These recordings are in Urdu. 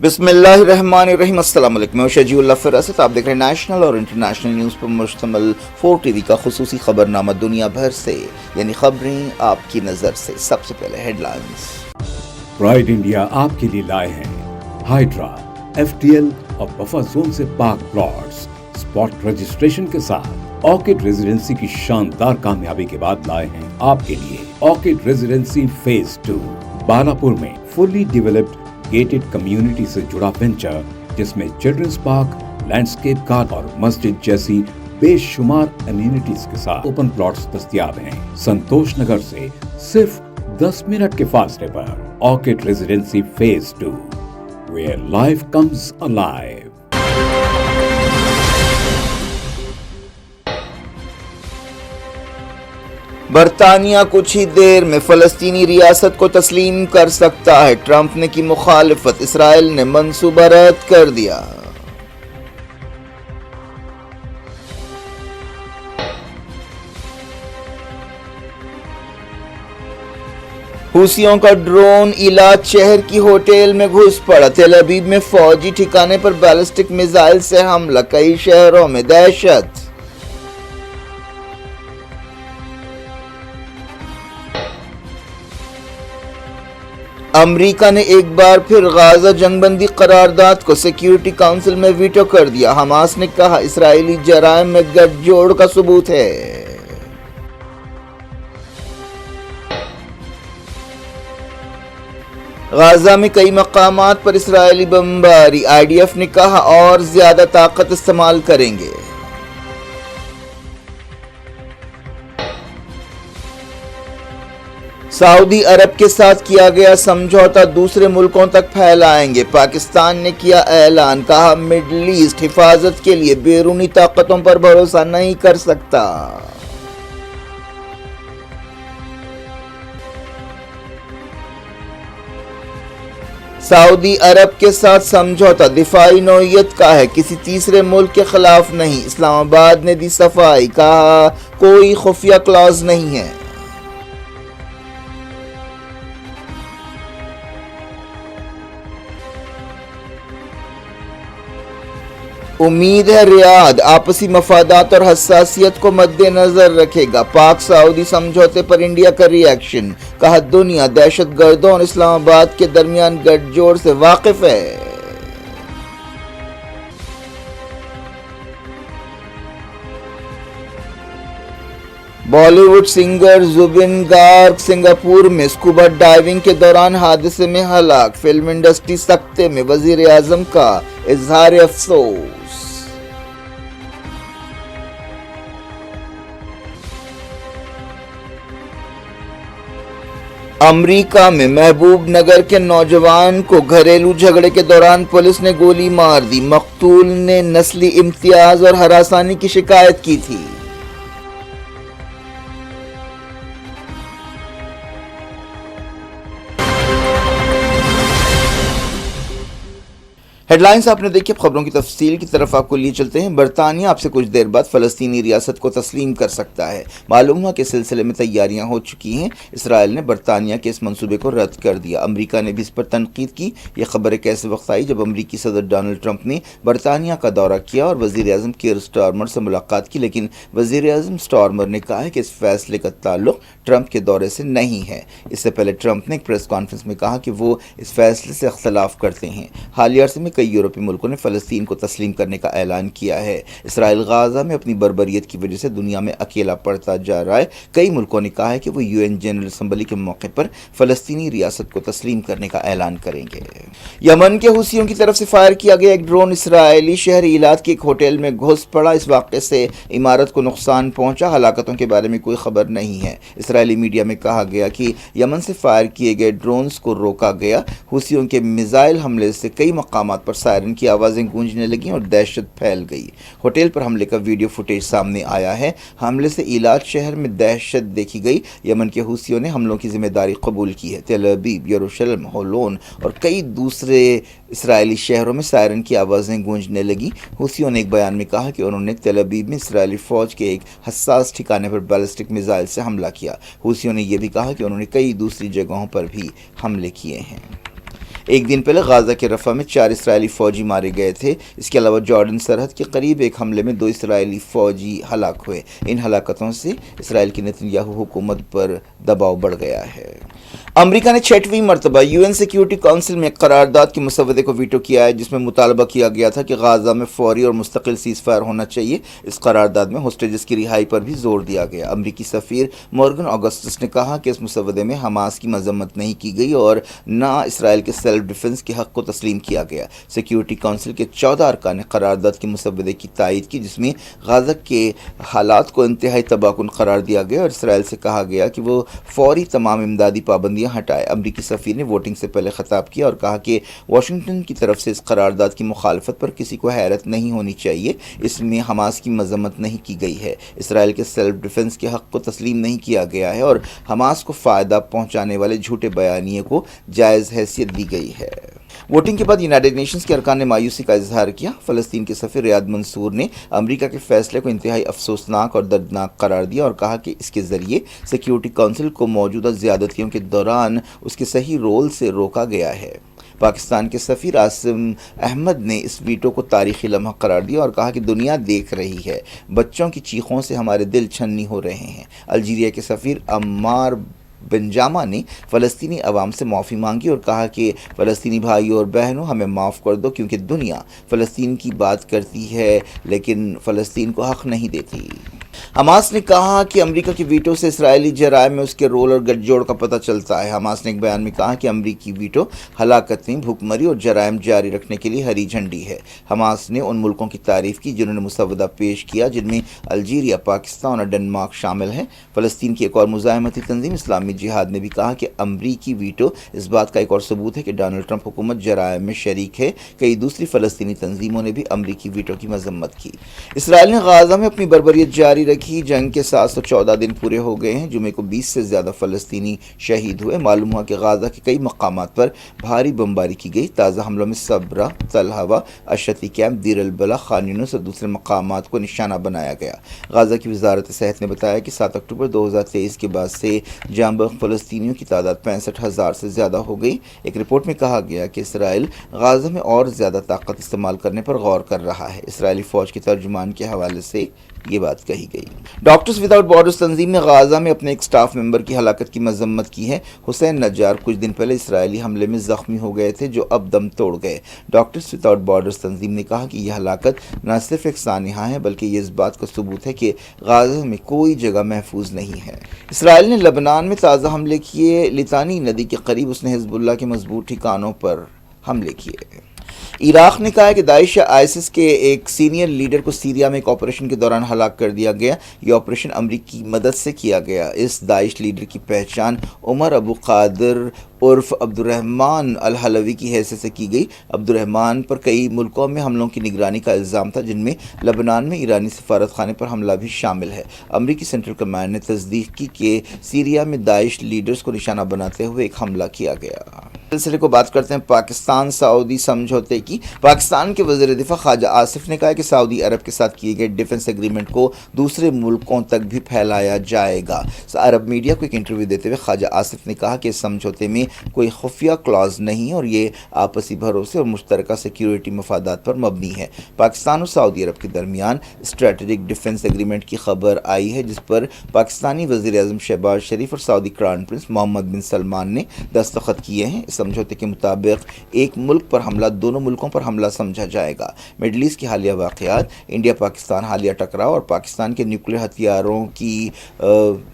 بسم اللہ الرحمن الرحیم۔ السلام علیکم، میں شجیع اللہ فراست۔ آپ دیکھ رہے ہیں نیشنل اور انٹرنیشنل نیوز پر مشتمل 4 ٹی وی کا خصوصی خبر نامہ دنیا بھر سے، یعنی خبریں آپ کی نظر سے۔ سب سے پہلے ہیڈ لائنز۔ پرائڈ انڈیا آپ کے لیے لائے ہیں ہائیڈرا، ایف ٹی ایل اور بفر زون سے پاک پلاٹس اسپاٹ رجسٹریشن کے ساتھ۔ آرکڈ ریزیڈنسی کی شاندار کامیابی کے بعد لائے ہیں آپ کے لیے آرکڈ ریزیڈنسی فیز 2 بالاپور میں فلی ڈیولپڈ گیٹڈ کمیونٹی سے جڑا وینچر، جس میں چلڈرنز پارک، لینڈسکیپ گارڈن اور مسجد جیسی بے شمار امینٹیز کے ساتھ اوپن پلاٹس دستیاب ہیں۔ سنتوش نگر سے صرف 10 منٹ کے فاصلے پر Orchid Residency phase 2 where life comes alive۔ برطانیہ کچھ ہی دیر میں فلسطینی ریاست کو تسلیم کر سکتا ہے، ٹرمپ نے کی مخالفت، اسرائیل نے منصوبہ رد کر دیا۔ حوثیوں کا ڈرون ایلات شہر کی ہوٹل میں گھس پڑا، تل ابیب میں فوجی ٹھکانے پر بیلسٹک میزائل سے حملہ، کئی شہروں میں دہشت۔ امریکہ نے ایک بار پھر غزہ جنگ بندی قرارداد کو سیکیورٹی کونسل میں ویٹو کر دیا، حماس نے کہا اسرائیلی جرائم میں گٹھ جوڑ کا ثبوت ہے۔ غزہ میں کئی مقامات پر اسرائیلی بمباری، آئی ڈی ایف نے کہا اور زیادہ طاقت استعمال کریں گے۔ سعودی عرب کے ساتھ کیا گیا سمجھوتا دوسرے ملکوں تک پھیلائیں گے، پاکستان نے کیا اعلان، کہا مڈل ایسٹ حفاظت کے لیے بیرونی طاقتوں پر بھروسہ نہیں کر سکتا۔ سعودی عرب کے ساتھ سمجھوتا دفاعی نوعیت کا ہے، کسی تیسرے ملک کے خلاف نہیں، اسلام آباد نے دی صفائی، کہا کوئی خفیہ کلاز نہیں ہے۔ امید ہے ریاض آپسی مفادات اور حساسیت کو مد نظر رکھے گا، پاک سعودی سمجھوتے پر انڈیا کا ری ایکشن، کہا دنیا دہشت گردوں اور اسلام آباد کے درمیان گٹھ جوڑ سے واقف ہے۔ بالی ووڈ سنگر زبین گارگ سنگاپور میں اسکوبا ڈائیونگ کے دوران حادثے میں ہلاک، فلم انڈسٹری سکتے میں، وزیر اعظم کا اظہار افسوس۔ امریکہ میں محبوب نگر کے نوجوان کو گھریلو جھگڑے کے دوران پولیس نے گولی مار دی، مقتول نے نسلی امتیاز اور ہراسانی کی شکایت کی تھی۔ ہیڈ لائنز آپ نے دیکھی، اب خبروں کی تفصیل کی طرف آپ کو لیے چلتے ہیں۔ برطانیہ اب سے کچھ دیر بعد فلسطینی ریاست کو تسلیم کر سکتا ہے، معلوم ہوا کہ سلسلے میں تیاریاں ہو چکی ہیں۔ اسرائیل نے برطانیہ کے اس منصوبے کو رد کر دیا، امریکہ نے بھی اس پر تنقید کی۔ یہ خبر ایک ایسے وقت آئی جب امریکی صدر ڈونلڈ ٹرمپ نے برطانیہ کا دورہ کیا اور وزیر اعظم کیئر سٹارمر سے ملاقات کی، لیکن وزیر اعظم سٹارمر نے کہا ہے کہ اس فیصلے کا تعلق ٹرمپ کے دورے سے نہیں ہے۔ اس سے پہلے ٹرمپ نے ایک پریس کانفرنس میں کہا کہ وہ اس فیصلے سے اختلاف کرتے ہیں۔ حالیہ عرصے میں کئی یورپی ملکوں نے فلسطین کو تسلیم کرنے کا اعلان کیا ہے۔ اسرائیل غزہ میں اپنی بربریت کی وجہ سے دنیا میں اکیلا پڑتا جا رہا ہے۔ کئی ملکوں نے کہا ہے کہ وہ UN جنرل اسمبلی کے موقع پر فلسطینی ریاست کو تسلیم کرنے کا اعلان کریں گے۔ یمن کے حوثیوں کی طرف سے فائر کیا گیا ایک ڈرون اسرائیلی شہر ایلات کے ایک ہوٹل میں گھس پڑا، اس واقعے سے عمارت کو نقصان پہنچا، ہلاکتوں کے بارے میں کوئی خبر نہیں ہے۔ اسرائیلی میڈیا میں کہا گیا کہ یمن سے فائر کیے گئے ڈرونز کو روکا گیا، حوثیوں کے میزائل حملے سے کئی مقامات پر سائرن کی آوازیں گونجنے لگیں اور دہشت پھیل گئی۔ ہوٹل پر حملے کا ویڈیو فوٹیج سامنے آیا ہے۔ حملے سے ایلات شہر میں دہشت دیکھی گئی۔ یمن کے حوثیوں نے حملوں کی ذمہ داری قبول کی ہے۔ تل ابیب، یروشلم، ہولون اور کئی دوسرے اسرائیلی شہروں میں سائرن کی آوازیں گونجنے لگیں۔ حوثیوں نے ایک بیان میں کہا کہ انہوں نے تل ابیب میں اسرائیلی فوج کے ایک حساس ٹھکانے پر بیلسٹک میزائل سے حملہ کیا۔ حوثیوں نے یہ بھی کہا کہ انہوں نے کئی دوسری جگہوں پر بھی حملے کیے ہیں۔ ایک دن پہلے غازہ کے رفح میں 4 اسرائیلی فوجی مارے گئے تھے۔ اس کے علاوہ جارڈن سرحد کے قریب ایک حملے میں 2 اسرائیلی فوجی ہلاک ہوئے۔ ان ہلاکتوں سے اسرائیل کی نتنیاہو حکومت پر دباؤ بڑھ گیا ہے۔ امریکہ نے 6ویں مرتبہ UN سیکیورٹی کونسل میں ایک قرارداد کے مسودے کو ویٹو کیا ہے، جس میں مطالبہ کیا گیا تھا کہ غازہ میں فوری اور مستقل سیز فائر ہونا چاہیے۔ اس قرارداد میں ہوسٹیجز کی رہائی پر بھی زور دیا گیا۔ امریکی سفیر مورگن آگسٹس نے کہا کہ اس مسودے میں حماس کی مذمت نہیں کی گئی اور نہ اسرائیل کے سیلف ڈیفنس کے حق کو تسلیم کیا گیا۔ سیکیورٹی کونسل کے 14 ارکان نے قرارداد کے مسودے کی تائید کی، جس میں غازہ کے حالات کو انتہائی تباہ کن قرار دیا گیا اور اسرائیل سے کہا گیا کہ وہ فوری تمام امدادی پابندیاں ہٹائے۔ امریکی سفیر نے ووٹنگ سے پہلے خطاب کیا اور کہا کہ واشنگٹن کی طرف سے اس قرارداد کی مخالفت پر کسی کو حیرت نہیں ہونی چاہیے، اس میں حماس کی مذمت نہیں کی گئی ہے، اسرائیل کے سیلف ڈیفنس کے حق کو تسلیم نہیں کیا گیا ہے اور حماس کو فائدہ پہنچانے والے جھوٹے بیانیے کو جائز حیثیت دی گئی ہے۔ ووٹنگ کے بعد یونائیٹڈ نیشنز کے ارکان نے مایوسی کا اظہار کیا۔ فلسطین کے سفیر ریاض منصور نے امریکہ کے فیصلے کو انتہائی افسوسناک اور دردناک قرار دیا اور کہا کہ اس کے ذریعے سیکیورٹی کونسل کو موجودہ زیادتیوں کے دوران اس کے صحیح رول سے روکا گیا ہے۔ پاکستان کے سفیر عاصم احمد نے اس ویٹو کو تاریخی لمحہ قرار دیا اور کہا کہ دنیا دیکھ رہی ہے، بچوں کی چیخوں سے ہمارے دل چھننی ہو رہے ہیں۔ الجیریا کے سفیر عمار بنجاما نے فلسطینی عوام سے معافی مانگی اور کہا کہ فلسطینی بھائیوں اور بہنوں، ہمیں معاف کر دو کیونکہ دنیا فلسطین کی بات کرتی ہے لیکن فلسطین کو حق نہیں دیتی۔ حماس نے کہا کہ امریکہ کی ویٹو سے اسرائیلی جرائم میں اس کے رول اور گٹھ جوڑ کا پتہ چلتا ہے۔ حماس نے ایک بیان میں کہا کہ امریکی ویٹو ہلاکتیں، بھوکمری اور جرائم جاری رکھنے کے لیے ہری جھنڈی ہے۔ حماس نے ان ملکوں کی تعریف کی جنہوں نے مسودہ پیش کیا، جن میں الجیریا، پاکستان اور ڈنمارک شامل ہیں۔ فلسطین کی ایک اور مزاحمتی تنظیم اسلامی جہاد نے بھی کہا کہ امریکی ویٹو اس بات کا ایک اور ثبوت ہے کہ ڈونلڈ ٹرمپ حکومت جرائم میں شریک ہے۔ کئی دوسری فلسطینی تنظیموں نے بھی امریکی ویٹو کی مذمت کی۔ اسرائیل نے غازہ میں اپنی بربریت جاری رکھی۔ جنگ کے 714 دن پورے ہو گئے ہیں۔ جمعے کو 20 سے زیادہ فلسطینی شہید ہوئے۔ معلوم ہوا کہ غازہ کے کئی مقامات پر بھاری بمباری کی گئی۔ تازہ حملوں میں صبرا، تل ہوا، اشتی کیمپ، دیر البلح، خان یونس اور دوسرے مقامات کو نشانہ بنایا گیا۔ غازہ کی وزارت صحت نے بتایا کہ 7 اکتوبر 2023 کے بعد سے جاں بحق فلسطینیوں کی تعداد 65,000 سے زیادہ ہو گئی۔ ایک رپورٹ میں کہا گیا کہ اسرائیل غازہ میں اور زیادہ طاقت استعمال کرنے پر غور کر رہا ہے۔ اسرائیلی فوج کے ترجمان کے حوالے سے یہ بات کہی گئی۔ ڈاکٹرز وداؤٹ بارڈرز تنظیم نے غازہ میں اپنے ایک سٹاف ممبر کی ہلاکت کی مذمت کی ہے۔ حسین نجار کچھ دن پہلے اسرائیلی حملے میں زخمی ہو گئے تھے، جو اب دم توڑ گئے۔ ڈاکٹرز وداؤٹ بارڈرز تنظیم نے کہا کہ یہ ہلاکت نہ صرف ایک سانحہ ہے بلکہ یہ اس بات کا ثبوت ہے کہ غازہ میں کوئی جگہ محفوظ نہیں ہے۔ اسرائیل نے لبنان میں تازہ حملے کیے۔ لتانی ندی کے قریب اس نے حزب اللہ کے مضبوط ٹھکانوں پر حملے کیے۔ عراق نے کہا ہے کہ داعش یا آئسس کے ایک سینئر لیڈر کو سیریا میں ایک آپریشن کے دوران ہلاک کر دیا گیا۔ یہ آپریشن امریکی مدد سے کیا گیا۔ اس داعش لیڈر کی پہچان عمر ابو قادر عرف عبد الرحمن الحلوی کی حیثیت سے کی گئی۔ عبد الرحمن پر کئی ملکوں میں حملوں کی نگرانی کا الزام تھا، جن میں لبنان میں ایرانی سفارت خانے پر حملہ بھی شامل ہے۔ امریکی سینٹرل کمانڈ نے تصدیق کی کہ سیریا میں داعش لیڈرز کو نشانہ بناتے ہوئے ایک حملہ کیا گیا۔ سلسلے کو بات کرتے ہیں پاکستان سعودی سمجھوتے کی۔ پاکستان کے وزیر دفاع خواجہ آصف نے کہا ہے کہ سعودی عرب کے ساتھ کیے گئے ڈیفنس ایگریمنٹ کو دوسرے ملکوں تک بھی پھیلایا جائے گا۔ عرب میڈیا کو ایک انٹرویو دیتے ہوئے خواجہ آصف نے کہا کہ اس سمجھوتے میں کوئی خفیہ کلاز نہیں اور یہ آپسی بھروسے اور مشترکہ سیکیورٹی مفادات پر مبنی ہے۔ پاکستان اور سعودی عرب کے درمیان اسٹریٹجک ڈیفنس ایگریمنٹ کی خبر آئی ہے، جس پر پاکستانی وزیر اعظم شہباز شریف اور سعودی کراؤن پرنس محمد بن سلمان نے دستخط کیے ہیں۔ اس سمجھوتے کے مطابق ایک ملک پر حملہ دونوں ملکوں پر حملہ سمجھا جائے گا۔ مڈل ایسٹ کی حالیہ واقعات، انڈیا پاکستان حالیہ ٹکراؤ اور پاکستان کے نیوکلیئر ہتھیاروں کی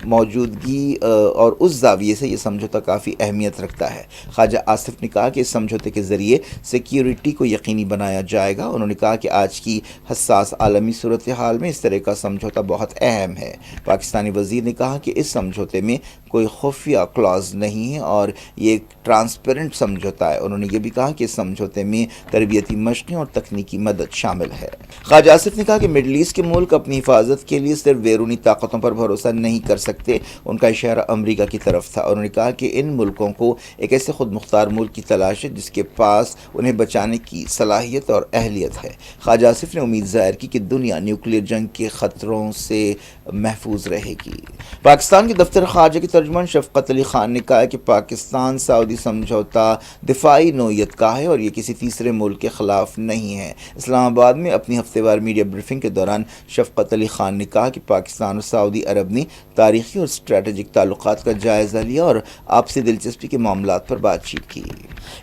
موجودگی اور اس زاویے سے یہ سمجھوتا کافی اہمیت رکھتا ہے۔ خواجہ آصف نے کہا کہ اس سمجھوتے کے ذریعے سیکیورٹی کو یقینی بنایا جائے گا۔ انہوں نے کہا کہ آج کی حساس عالمی صورتحال میں اس طرح کا سمجھوتا بہت اہم ہے۔ پاکستانی وزیر نے کہا کہ اس سمجھوتے میں کوئی خفیہ کلاز نہیں ہے اور یہ ایک ٹرانسپیرنٹ سمجھوتا ہے۔ انہوں نے یہ بھی کہا کہ اس سمجھوتے میں تربیتی مشقیں اور تکنیکی مدد شامل ہے۔ خواجہ آصف نے کہا کہ مڈل ایسٹ کے ملک اپنی حفاظت کے لیے صرف بیرونی طاقتوں پر بھروسہ نہیں کر سکتے۔ ان کا اشارہ امریکہ کی طرف تھا۔ انہوں نے کہا کہ ان ملکوں کو کو ایک ایسے خود مختار ملک کی تلاش ہے جس کے پاس انہیں بچانے کی صلاحیت اور اہلیت ہے۔ خواجہ آصف نے امید ظاہر کی کہ دنیا نیوکلیئر جنگ کے خطروں سے محفوظ رہے گی۔ پاکستان کے دفتر خارجہ کے ترجمان شفقت علی خان نے کہا کہ پاکستان سعودی سمجھوتہ دفاعی نوعیت کا ہے اور یہ کسی تیسرے ملک کے خلاف نہیں ہے۔ اسلام آباد میں اپنی ہفتہ وار میڈیا بریفنگ کے دوران شفقت علی خان نے کہا کہ پاکستان اور سعودی عرب نے تاریخی اور اسٹریٹجک تعلقات کا جائزہ لیا اور آپسی دلچسپی کے معاملات پر بات چیت کی۔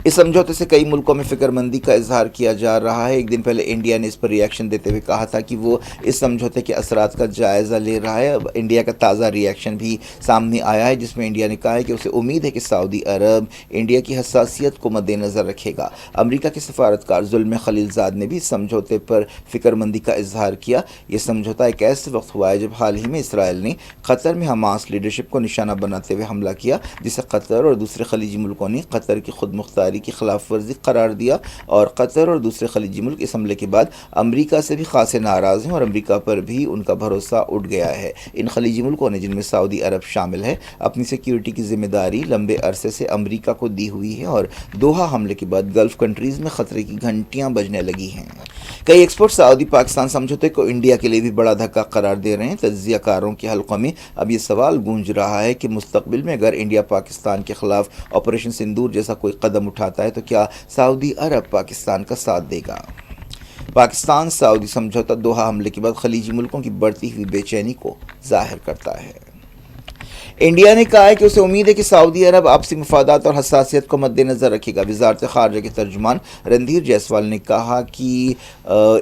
اس سمجھوتے سے کئی ملکوں میں فکر مندی کا اظہار کیا جا رہا ہے۔ ایک دن پہلے انڈیا نے اس پر ریئیکشن دیتے ہوئے کہا تھا کہ وہ اس سمجھوتے کے اثرات کا جائزہ لے رہا ہے۔ اب انڈیا کا تازہ ریئیکشن بھی سامنے آیا ہے جس میں انڈیا نے کہا ہے کہ اسے امید ہے کہ سعودی عرب انڈیا کی حساسیت کو مد نظر رکھے گا۔ امریکہ کے سفارتکار زلمے خلیل زاد نے بھی اس سمجھوتے پر فکر مندی کا اظہار کیا۔ یہ سمجھوتہ ایک ایسے وقت ہوا ہے جب حال ہی میں اسرائیل نے قطر میں حماس لیڈرشپ کو نشانہ بناتے ہوئے حملہ کیا، جسے قطر اور دوسرے خلیجی ملکوں نے قطر کی خود مختاری کی خلاف ورزی قرار دیا، اور قطر اور دوسرے خلیجی ملک اس حملے کے بعد امریکہ سے بھی خاصے ناراض ہیں اور امریکہ پر بھی ان کا بھروسہ اٹھ گیا ہے۔ ان خلیجی ملکوں نے، جن میں سعودی عرب شامل ہے، اپنی سیکیورٹی کی ذمہ داری لمبے عرصے سے امریکہ کو دی ہوئی ہے، اور دوحہ حملے کے بعد گلف کنٹریز میں خطرے کی گھنٹیاں بجنے لگی ہیں۔ کئی ایکسپرٹ سعودی پاکستان سمجھوتے کو انڈیا کے لیے بھی بڑا دھکا قرار دے رہے ہیں۔ تجزیہ کاروں کے حلقوں میں اب یہ سوال گونج رہا ہے کہ مستقبل میں اگر انڈیا پاکستان کے خلاف آپریشن سندور جیسا کوئی قدم اٹھاتا ہے تو کیا سعودی عرب پاکستان کا ساتھ دے گا؟ پاکستان سعودی سمجھوتہ دوحہ حملے کے بعد خلیجی ملکوں کی بڑھتی ہوئی بے چینی کو ظاہر کرتا ہے۔ انڈیا نے کہا ہے کہ اسے امید ہے کہ سعودی عرب آپسی مفادات اور حساسیت کو مد نظر رکھے گا۔ وزارت خارجہ کے ترجمان رندھیر جیسوال نے کہا کہ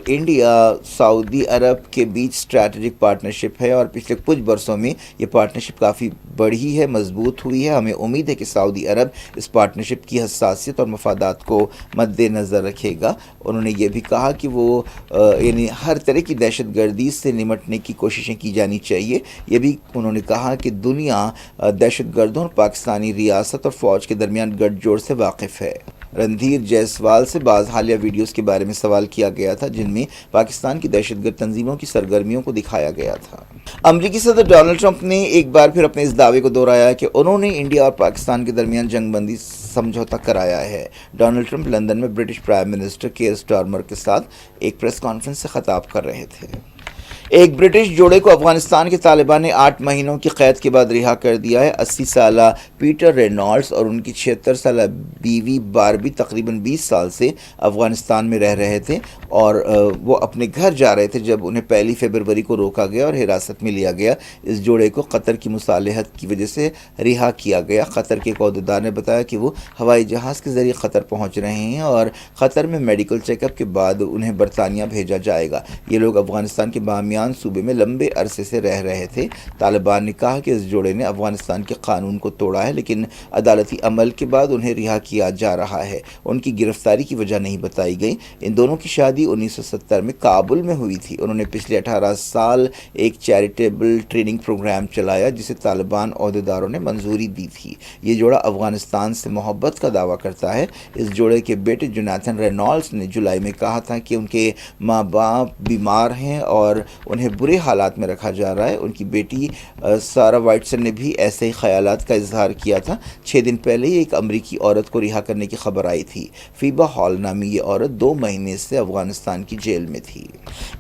انڈیا سعودی عرب کے بیچ اسٹریٹجک پارٹنرشپ ہے اور پچھلے کچھ برسوں میں یہ پارٹنرشپ کافی بڑھی ہے، مضبوط ہوئی ہے۔ ہمیں امید ہے کہ سعودی عرب اس پارٹنرشپ کی حساسیت اور مفادات کو مد نظر رکھے گا۔ انہوں نے یہ بھی کہا کہ وہ یعنی ہر طرح کی دہشت گردی سے نمٹنے کی کوششیں کی جانی چاہیے۔ یہ بھی انہوں نے کہا کہ دنیا دہشت گردوں اور پاکستانی ریاست اور فوج کے درمیان گٹھ جوڑ سے واقف ہے۔ رندھیر جیسوال سے بعض حالیہ ویڈیوز کے بارے میں سوال کیا گیا تھا جن میں پاکستان کی دہشت گرد تنظیموں کی سرگرمیوں کو دکھایا گیا تھا۔ امریکی صدر ڈونلڈ ٹرمپ نے ایک بار پھر اپنے اس دعوے کو دہرایا کہ انہوں نے انڈیا اور پاکستان کے درمیان جنگ بندی سمجھوتہ کرایا ہے۔ ڈونلڈ ٹرمپ لندن میں British prime minister care Starmer کے ساتھ ایک پریس کانفرنس سے خطاب کر رہے تھے۔ ایک برٹش جوڑے کو افغانستان کے طالبان نے 8 مہینوں کی قید کے بعد رہا کر دیا ہے۔ 80 سالہ پیٹر رینالڈس اور ان کی 76 سالہ بیوی باربی تقریباً 20 سال سے افغانستان میں رہ رہے تھے اور وہ اپنے گھر جا رہے تھے جب انہیں 1 فروری کو روکا گیا اور حراست میں لیا گیا۔ اس جوڑے کو قطر کی مصالحت کی وجہ سے رہا کیا گیا۔ قطر کے ایک عہدیدار نے بتایا کہ وہ ہوائی جہاز کے ذریعے قطر پہنچ رہے ہیں اور قطر میں میڈیکل چیک اپ کے بعد انہیں برطانیہ بھیجا جائے گا۔ یہ لوگ افغانستان کے بامیان صوبے میں لمبے عرصے سے رہ رہے تھے۔ طالبان نے کہا کہ اس جوڑے نے افغانستان کے قانون کو توڑا ہے لیکن عدالتی عمل کے بعد انہیں رہا کیا جا رہا ہے۔ ان کی گرفتاری کی وجہ نہیں بتائی گئی۔ ان دونوں کی شادی 1970 میں کابل میں ہوئی تھی۔ انہوں نے پچھلے 18 سال ایک چیریٹیبل ٹریننگ پروگرام چلایا جسے طالبان عہدیداروں نے منظوری دی تھی۔ یہ جوڑا افغانستان سے محبت کا دعویٰ کرتا ہے۔ اس جوڑے کے بیٹے جوناتھن رینالڈس نے جولائی میں کہا تھا کہ ان کے ماں باپ بیمار ہیں اور انہیں برے حالات میں رکھا جا رہا ہے۔ ان کی بیٹی سارا وائٹسن نے بھی ایسے ہی خیالات کا اظہار کیا تھا۔ 6 دن پہلے ہی ایک امریکی عورت کو رہا کرنے کی خبر آئی تھی۔ فیبا ہال نامی یہ عورت 2 مہینے سے افغانستان کی جیل میں تھی۔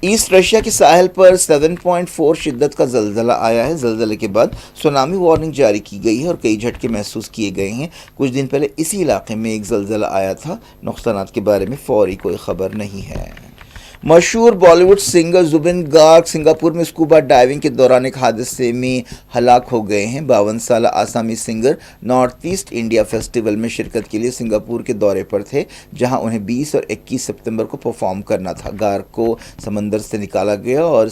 ایسٹ رشیا کے ساحل پر 7.4 شدت کا زلزلہ آیا ہے۔ زلزلے کے بعد سونامی وارننگ جاری کی گئی ہے اور کئی جھٹکے محسوس کیے گئے ہیں۔ کچھ دن پہلے اسی علاقے میں ایک زلزلہ آیا تھا۔ نقصانات کے بارے میں فوری کوئی خبر نہیں ہے۔ مشہور بالی ووڈ سنگر زبین گارگ سنگاپور میں اسکوبا ڈائیونگ کے دوران ایک حادثے میں ہلاک ہو گئے ہیں۔ 52 سالہ آسامی singer North East India festival میں شرکت کے لیے سنگاپور کے دورے پر تھے جہاں انہیں 20 اور 21 ستمبر کو پرفارم کرنا تھا۔ گارگ کو سمندر سے نکالا گیا اور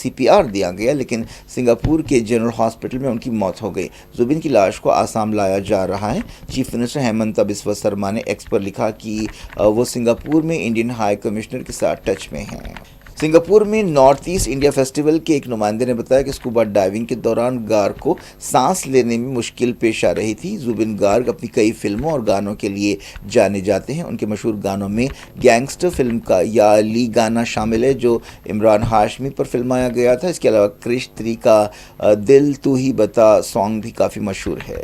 CPR دیا گیا لیکن سنگاپور کے جنرل ہاسپٹل میں ان کی موت ہو گئی۔ زبین کی لاش کو آسام لایا جا رہا ہے۔ چیف منسٹر ہیمنتا بسوا سرما نے ایکس پر لکھا کہ وہ سنگاپور میں انڈین ہائی کمشنر کے ساتھ ٹچ میں ہیں۔ سنگاپور میں نارتھ ایسٹ انڈیا فیسٹیول کے ایک نمائندے نے بتایا کہ اسکوبا ڈائیونگ کے دوران گارگ کو سانس لینے میں مشکل پیش آ رہی تھی۔ زبین گارگ اپنی کئی فلموں اور گانوں کے لیے جانے جاتے ہیں۔ ان کے مشہور گانوں میں گینگسٹر فلم کا یا لی گانا شامل ہے جو عمران ہاشمی پر فلمایا گیا تھا۔ اس کے علاوہ کرش 3 کا دل تو ہی بتا سانگ بھی کافی مشہور ہے۔